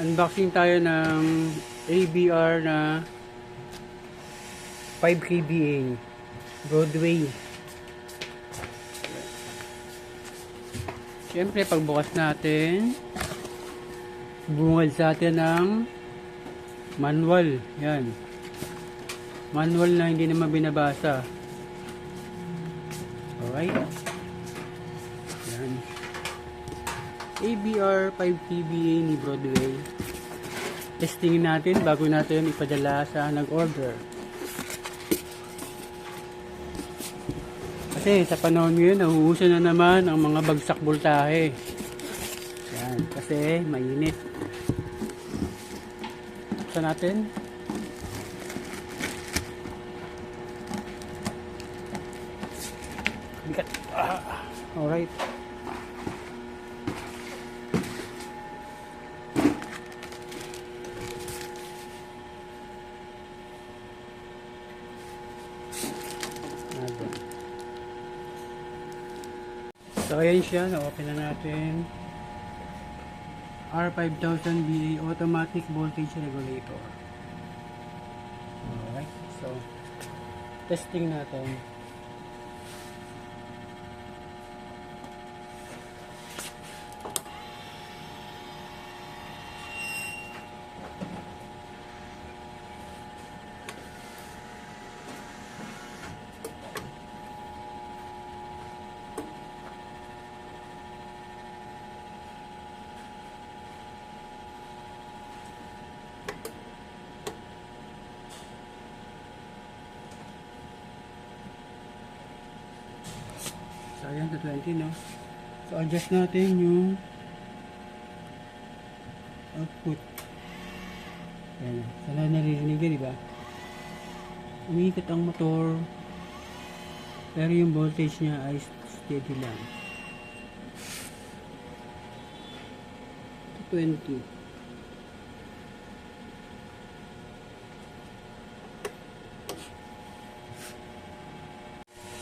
Unboxing tayo ng ABR na 5 kVA Broadway. Siyempre pagbukas natin, bungad sa atin ng manual. Yan, manual na hindi naman binabasa. Alright, yan, ABR 5 kVA ni Broadway. Testingin natin bago natin ipadala sa nag-order. Kasi sa panahon ngayon, nauuso na naman ang mga bagsak voltahe. Yan, kasi mainit. Buksan natin. Bigat. Alright. So ayan siya, na-open na natin. R5000BA automatic voltage regulator. Alright, so testing natin. So ayan, 20 no. So adjust natin yung output. Ayan, sana naririnig yan, diba? Umiikot ang motor, pero yung voltage niya ay steady lang. 20.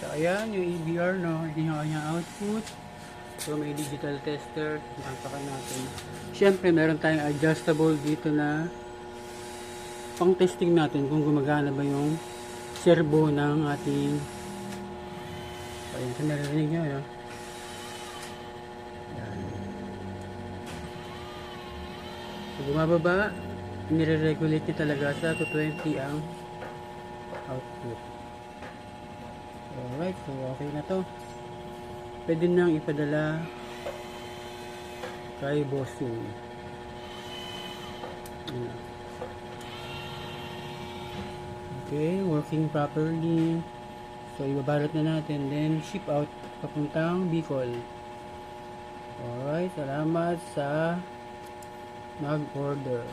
So ayan yung ABR, no, hindi yung kanyang output. So may digital tester, makapakan natin. Siyempre meron tayong adjustable dito na pang testing natin kung gumagana ba yung servo ng ating, ayan, kung narinig nyo, no? Ayan. So bumababa, nire-regulate niya talaga sa 220 ang output. Alright, so okay na to. Pwede nang ipadala kay bossing. Okay, working properly. So ibabalot na natin, then ship out papuntang Bicol. Alright, salamat sa nag-order.